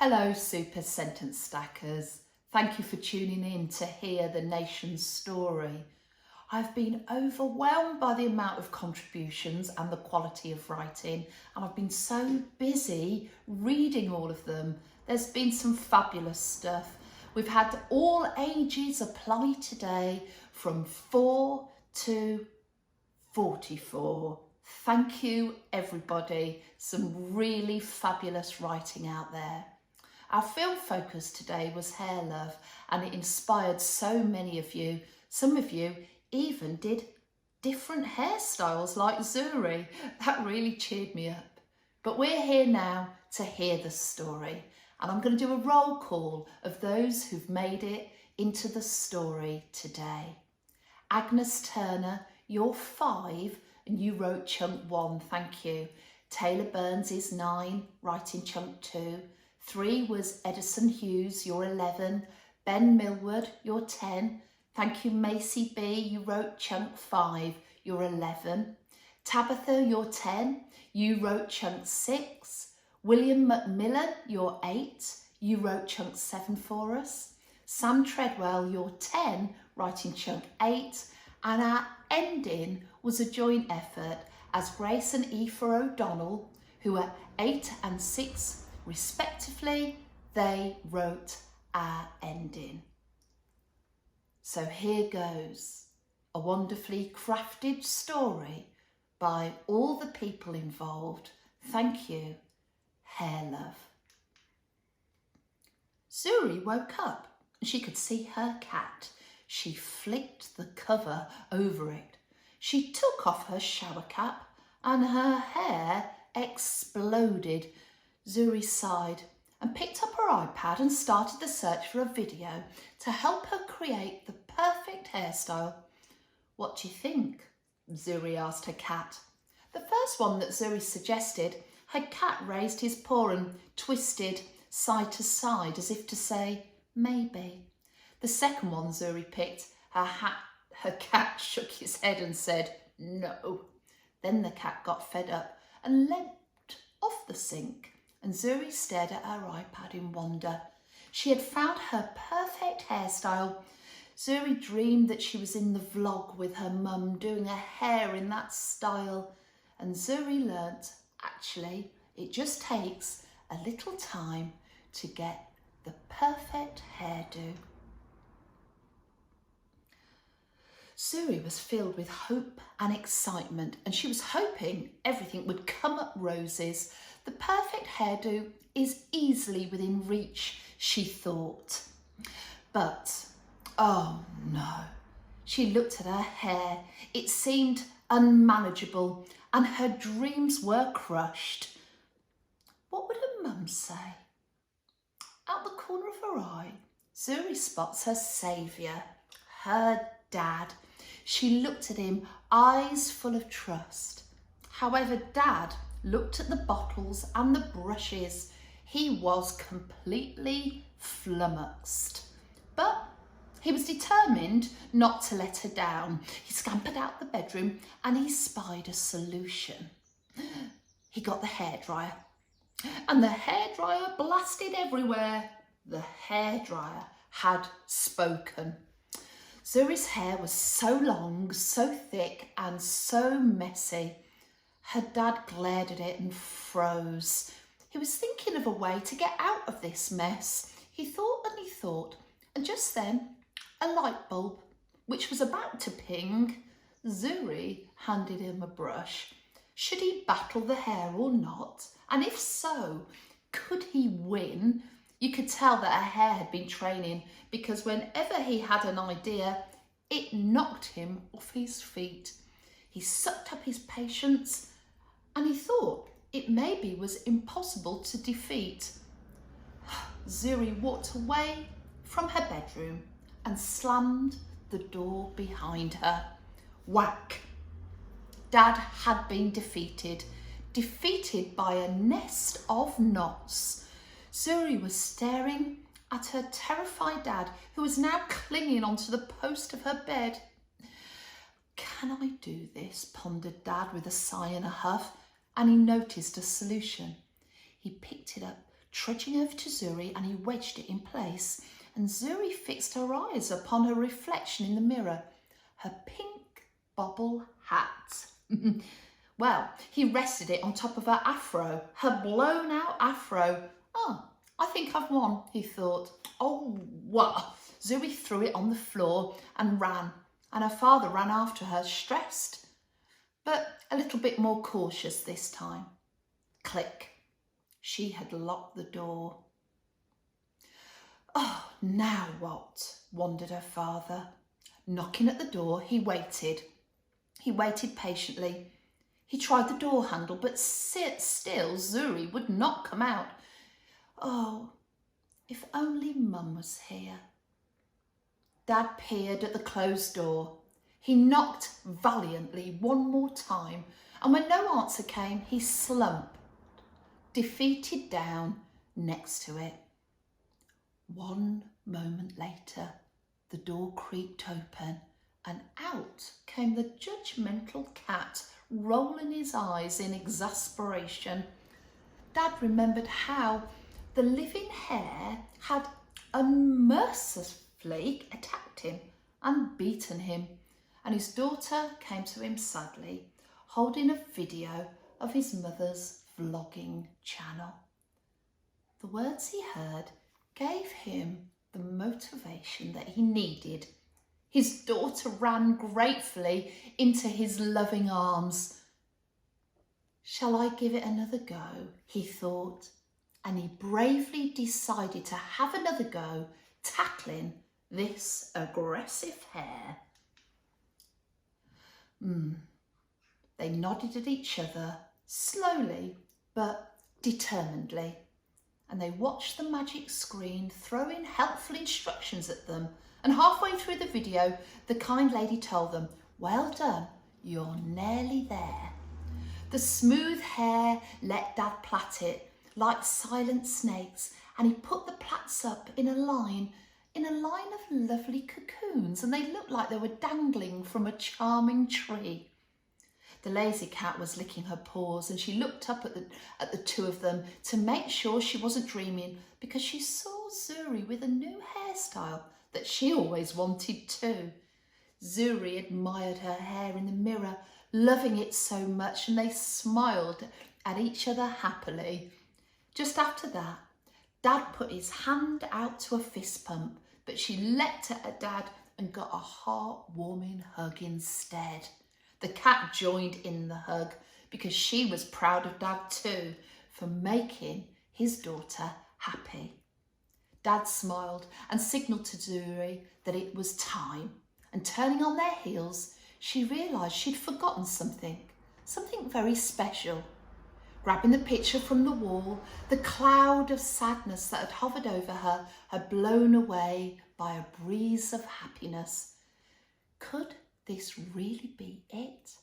Hello, super sentence stackers. Thank you for tuning in to hear the nation's story. I've been overwhelmed by the amount of contributions and the quality of writing, and I've been so busy reading all of them. There's been some fabulous stuff. We've had all ages apply today from 4 to 44. Thank you, everybody. Some really fabulous writing out there. Our film focus today was hair love, and it inspired so many of you. Some of you even did different hairstyles like Zuri. That really cheered me up. But we're here now to hear the story, and I'm going to do a roll call of those who've made it into the story today. Agnes Turner, you're 5 and you wrote chunk 1, thank you. Taylor Burns is 9, writing chunk 2. 3 was Edison Hughes, you're 11. Ben Millward, you're 10. Thank you, Macy B, you wrote chunk 5, you're 11. Tabitha, you're 10, you wrote chunk 6. William McMillan, you're 8, you wrote chunk 7 for us. Sam Treadwell, you're 10, writing chunk 8. And our ending was a joint effort as Grace and Aoife O'Donnell, who are 8 and 6 respectively, they wrote our ending. So here goes, a wonderfully crafted story by all the people involved. Thank you, Hair Love. Zuri woke up and she could see her cat. She flicked the cover over it. She took off her shower cap and her hair exploded. Zuri sighed and picked up her iPad and started the search for a video to help her create the perfect hairstyle. What do you think? Zuri asked her cat. The first one that Zuri suggested, her cat raised his paw and twisted side to side as if to say, maybe. The second one Zuri picked, her cat shook his head and said, no. Then the cat got fed up and leapt off the sink, and Zuri stared at her iPad in wonder. She had found her perfect hairstyle. Zuri dreamed that she was in the vlog with her mum doing her hair in that style. And Zuri learnt, actually, it just takes a little time to get the perfect hairdo. Zuri was filled with hope and excitement, and she was hoping everything would come up roses. The perfect hairdo is easily within reach, she thought. But, oh no, she looked at her hair. It seemed unmanageable and her dreams were crushed. What would her mum say? Out the corner of her eye, Zuri spots her saviour, her dad. She looked at him, eyes full of trust. However, Dad looked at the bottles and the brushes. He was completely flummoxed. But he was determined not to let her down. He scampered out the bedroom and he spied a solution. He got the hairdryer, and the hairdryer blasted everywhere. The hairdryer had spoken. Zuri's hair was so long, so thick and so messy. Her dad glared at it and froze. He was thinking of a way to get out of this mess. He thought and he thought, and just then a light bulb, which was about to ping. Zuri handed him a brush. Should he battle the hair or not? And if so, could he win? You could tell that her hair had been training, because whenever he had an idea, it knocked him off his feet. He sucked up his patience and he thought it maybe was impossible to defeat. Zuri walked away from her bedroom and slammed the door behind her. Whack! Dad had been defeated by a nest of knots. Zuri was staring at her terrified dad, who was now clinging onto the post of her bed. Can I do this? Pondered Dad with a sigh and a huff, and he noticed a solution. He picked it up, trudging over to Zuri, and he wedged it in place, and Zuri fixed her eyes upon her reflection in the mirror, her pink bobble hat. Well, he rested it on top of her afro, her blown out afro. Oh, I think I've won, he thought. Oh, what? Zuri threw it on the floor and ran, and her father ran after her, stressed, but a little bit more cautious this time. Click. She had locked the door. Oh, now what? Wondered her father. Knocking at the door, he waited. He waited patiently. He tried the door handle, but still Zuri would not come out. Oh, if only Mum was here. Dad peered at the closed door. He knocked valiantly one more time, and when no answer came, he slumped, defeated, down next to it. 1 moment later, the door creaked open, and out came the judgmental cat, rolling his eyes in exasperation. Dad remembered how the living hare had unmercifully attacked him and beaten him, and his daughter came to him sadly, holding a video of his mother's vlogging channel. The words he heard gave him the motivation that he needed. His daughter ran gratefully into his loving arms. Shall I give it another go? He thought, and he bravely decided to have another go tackling this aggressive hare. They nodded at each other, slowly but determinedly, and they watched the magic screen throw in helpful instructions at them, and halfway through the video, the kind lady told them, "Well done, you're nearly there." The smooth hare let Dad plait it like silent snakes, and he put the plaits up in a line of lovely cocoons, and they looked like they were dangling from a charming tree. The lazy cat was licking her paws, and she looked up at the two of them to make sure she wasn't dreaming, because she saw Zuri with a new hairstyle that she always wanted too. Zuri admired her hair in the mirror, loving it so much, and they smiled at each other happily. Just after that, Dad put his hand out to a fist pump, but she leapt at Dad and got a heart-warming hug instead. The cat joined in the hug because she was proud of Dad too for making his daughter happy. Dad smiled and signalled to Zuri that it was time, and turning on their heels, she realised she'd forgotten something very special. Grabbing the picture from the wall, the cloud of sadness that had hovered over her had blown away by a breeze of happiness. Could this really be it?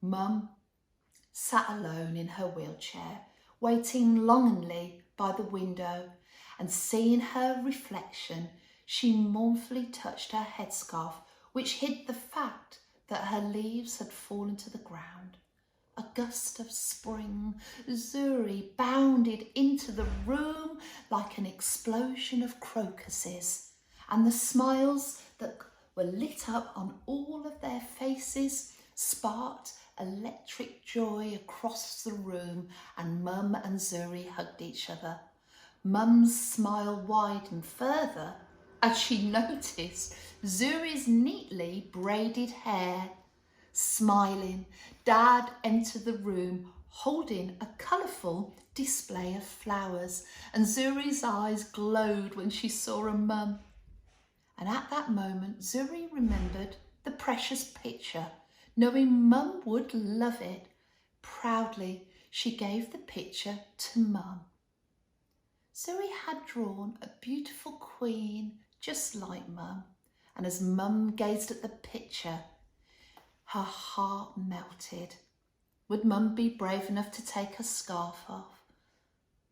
Mum sat alone in her wheelchair, waiting longingly by the window, and seeing her reflection, she mournfully touched her headscarf, which hid the fact that her leaves had fallen to the ground. A gust of spring, Zuri bounded into the room like an explosion of crocuses, and the smiles that were lit up on all of their faces sparked electric joy across the room, and Mum and Zuri hugged each other. Mum's smile widened further as she noticed Zuri's neatly braided hair. Smiling, Dad entered the room holding a colourful display of flowers, and Zuri's eyes glowed when she saw her Mum. And at that moment, Zuri remembered the precious picture, knowing Mum would love it. Proudly, she gave the picture to Mum. Zuri had drawn a beautiful queen just like Mum, and as Mum gazed at the picture, her heart melted. Would Mum be brave enough to take her scarf off?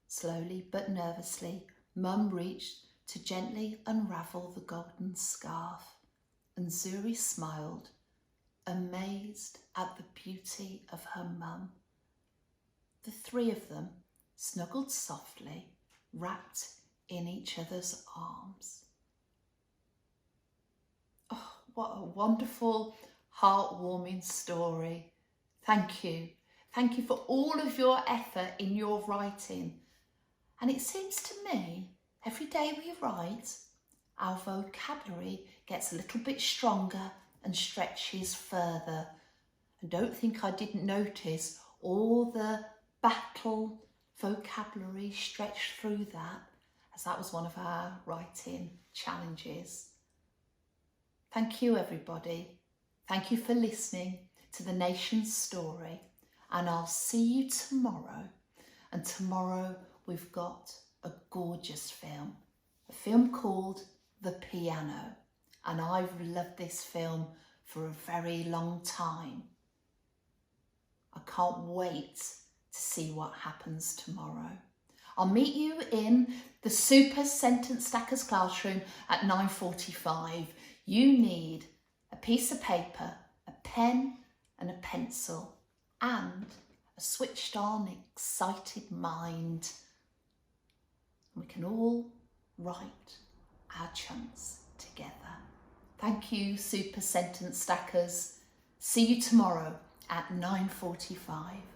Slowly but nervously, Mum reached to gently unravel the golden scarf, and Zuri smiled, amazed at the beauty of her Mum. The three of them snuggled softly, wrapped in each other's arms. Oh, what a wonderful, heartwarming story. Thank you. Thank you for all of your effort in your writing. And it seems to me, every day we write, our vocabulary gets a little bit stronger and stretches further. And don't think I didn't notice all the battle vocabulary stretched through that, as that was one of our writing challenges. Thank you, everybody. Thank you for listening to the nation's story, and I'll see you tomorrow. And tomorrow we've got a gorgeous film, a film called The Piano, and I've loved this film for a very long time. I can't wait to see what happens tomorrow. I'll meet you in the Super Sentence Stackers classroom at 9:45. You need a piece of paper, a pen and a pencil, and a switched on, excited mind. We can all write our chunks together. Thank you, Super Sentence Stackers. See you tomorrow at 9:45.